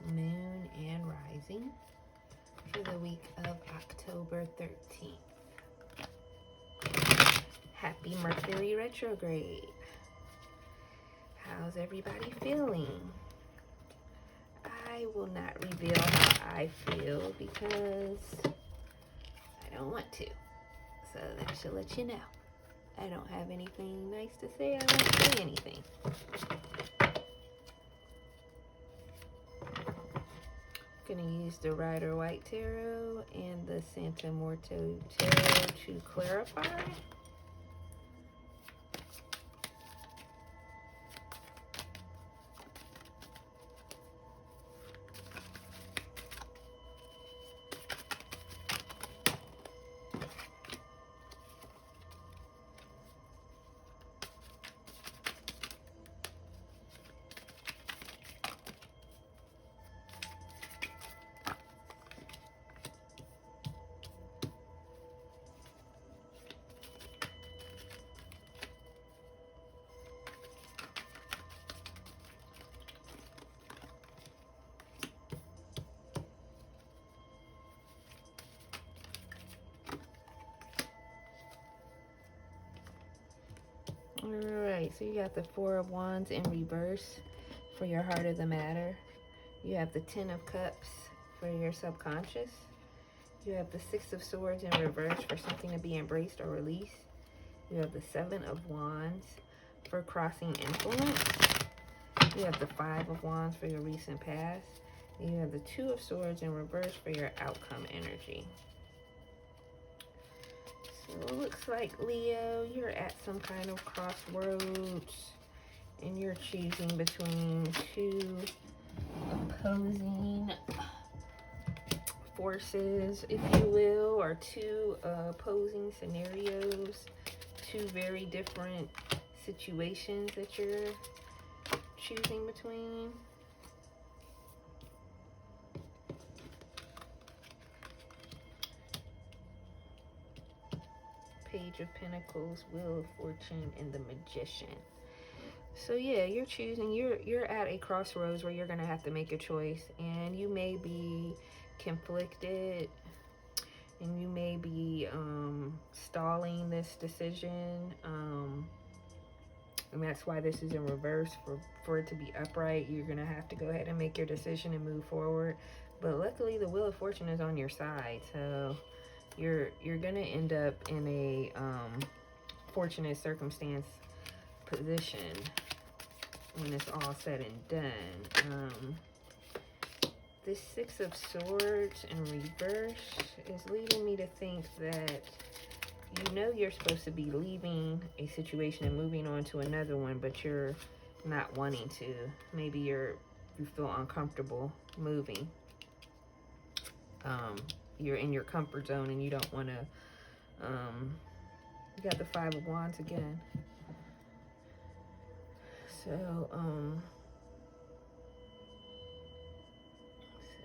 moon, and rising for the week of October 13th. Happy Mercury retrograde. How's everybody feeling? I will not reveal how I feel because I don't want to. So that should let you know. I don't have anything nice to say. I won't say anything. I'm going to use the Rider White Tarot and the Santa Muerto Tarot to clarify. Alright, so you got the Four of Wands in reverse for your heart of the matter. You have the Ten of Cups for your subconscious. You have the Six of Swords in reverse for something to be embraced or released. You have the Seven of Wands for crossing influence. You have the Five of Wands for your recent past. And you have the Two of Swords in reverse for your outcome energy. So it looks like, Leo, you're at some kind of crossroads and you're choosing between two opposing forces, if you will, or two opposing scenarios, two very different situations that you're choosing between. Page of Pentacles, Wheel of Fortune, and the Magician. So yeah, you're choosing, you're at a crossroads where you're gonna have to make a choice, and you may be conflicted, and you may be stalling this decision, and that's why this is in reverse. For it to be upright, you're gonna have to go ahead and make your decision and move forward. But luckily, the Wheel of Fortune is on your side, so you're gonna end up in a fortunate circumstance position when it's all said and done. This Six of Swords in reverse is leading me to think that you know you're supposed to be leaving a situation and moving on to another one, but you're not wanting to. Maybe you feel uncomfortable moving. You're in your comfort zone and you don't want to. You got the Five of Wands again. So,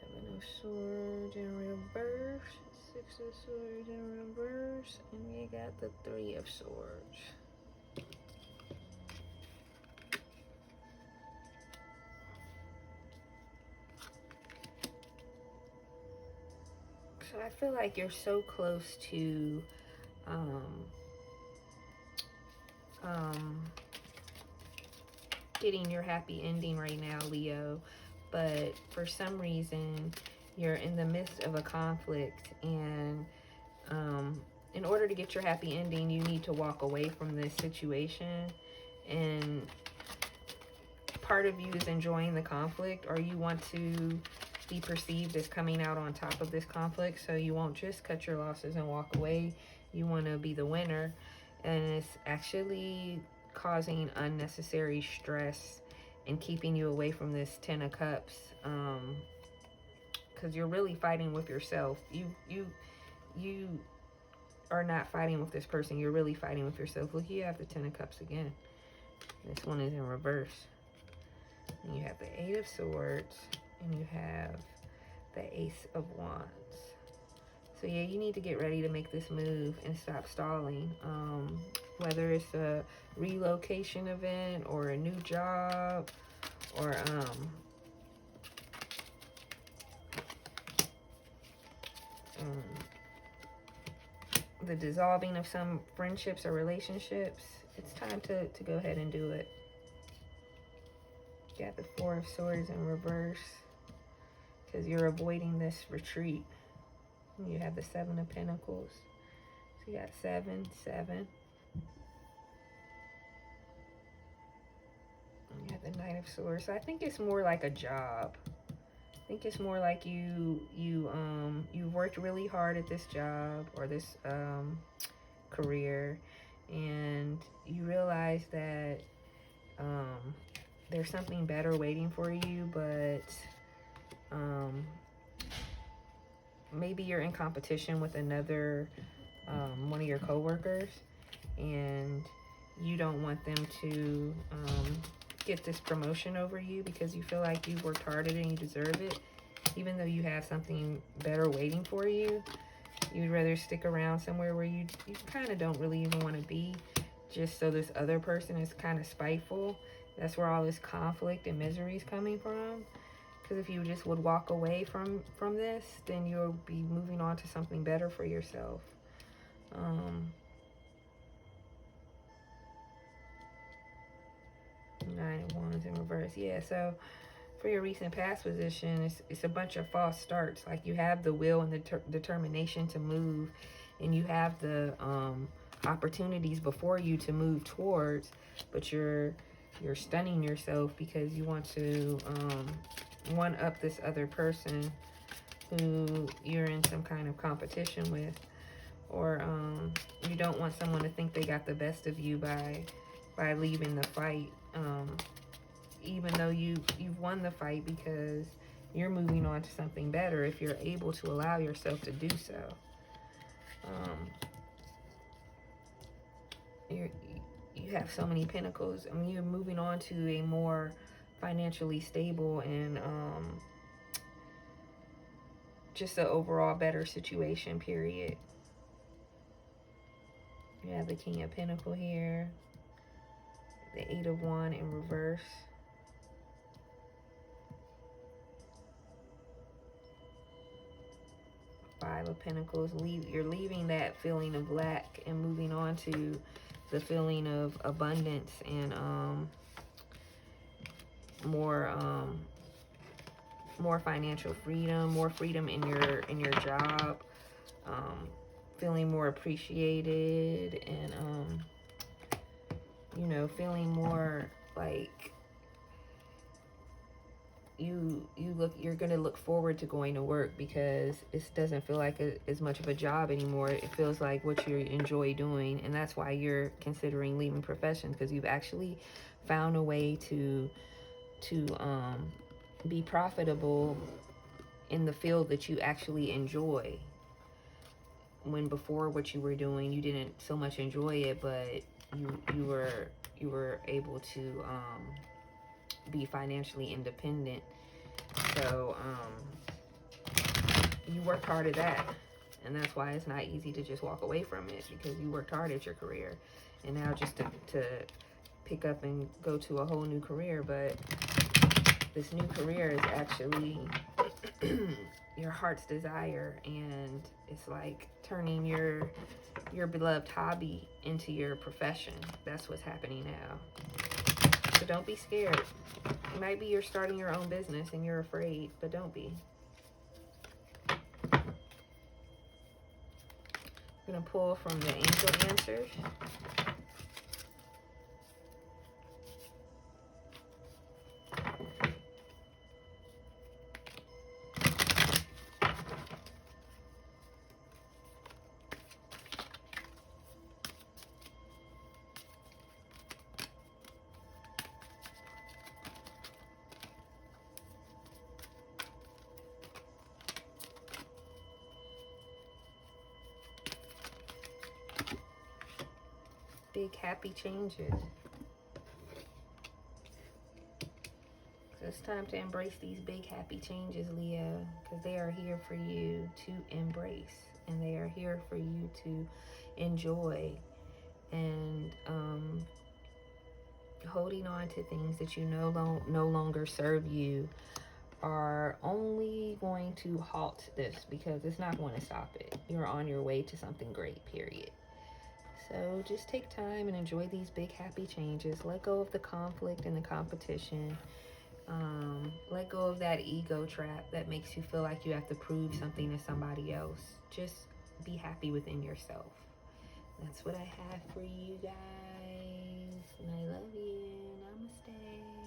Seven of Swords in reverse, Six of Swords in reverse, and you got the Three of Swords. So I feel like you're so close to getting your happy ending right now, Leo, but for some reason you're in the midst of a conflict, and in order to get your happy ending, you need to walk away from this situation, and part of you is enjoying the conflict, or you want to be perceived as coming out on top of this conflict, so you won't just cut your losses and walk away. You want to be the winner, and it's actually causing unnecessary stress and keeping you away from this Ten of Cups, because you're really fighting with yourself. You are not fighting with this person. You're really fighting with yourself. Look, you have the Ten of Cups again. This one is in reverse. And you have the Eight of Swords, and you have the Ace of Wands. So yeah, you need to get ready to make this move and stop stalling. Whether it's a relocation event or a new job, or the dissolving of some friendships or relationships. It's time to go ahead and do it. You got the Four of Swords in reverse because you're avoiding this retreat. You have the Seven of Pentacles. So you got 7, 7. You have the Knight of Swords. So I think it's more like a job. I think it's more like you worked really hard at this job or this career, and you realize that there's something better waiting for you, but maybe you're in competition with another one of your coworkers, and you don't want them to get this promotion over you because you feel like you've worked harder and you deserve it, even though you have something better waiting for you. You'd rather stick around somewhere where you kind of don't really even want to be, just so this other person is kind of spiteful. That's where all this conflict and misery is coming from. Because if you just would walk away from this, then you'll be moving on to something better for yourself. Nine of Wands in reverse. Yeah, so for your recent past position, it's a bunch of false starts. Like you have the will and the determination to move, and you have the opportunities before you to move towards, but you're stunning yourself because you want to one up this other person who you're in some kind of competition with, or you don't want someone to think they got the best of you by leaving the fight, even though you've won the fight, because you're moving on to something better if you're able to allow yourself to do so. You have so many pentacles. I mean, you're moving on to a more financially stable and just an overall better situation, period. You have the King of Pentacles here, the Eight of Wands in reverse. Five of Pentacles. You're leaving that feeling of lack and moving on to the feeling of abundance and more financial freedom, more freedom in your job, feeling more appreciated, and you know, feeling more like you're gonna look forward to going to work because it doesn't feel like as much of a job anymore. It feels like what you enjoy doing, and that's why you're considering leaving professions, because you've actually found a way to be profitable in the field that you actually enjoy. When before what you were doing, you didn't so much enjoy it, but you were able to be financially independent. So you worked hard at that, and that's why it's not easy to just walk away from it, because you worked hard at your career. And now just to pick up and go to a whole new career, but this new career is actually your heart's desire, and it's like turning your beloved hobby into your profession. That's what's happening now. So don't be scared. It might be you're starting your own business and you're afraid, but don't be. I'm going to pull from the angel answers. Big happy changes. So it's time to embrace these big happy changes, Leo, because they are here for you to embrace, and they are here for you to enjoy. And holding on to things that you no longer serve you are only going to halt this because it's not going to stop it. You're on your way to something great, period. So just take time and enjoy these big happy changes. Let go of the conflict and the competition. Let go of that ego trap that makes you feel like you have to prove something to somebody else. Just be happy within yourself. That's what I have for you guys. And I love you. Namaste.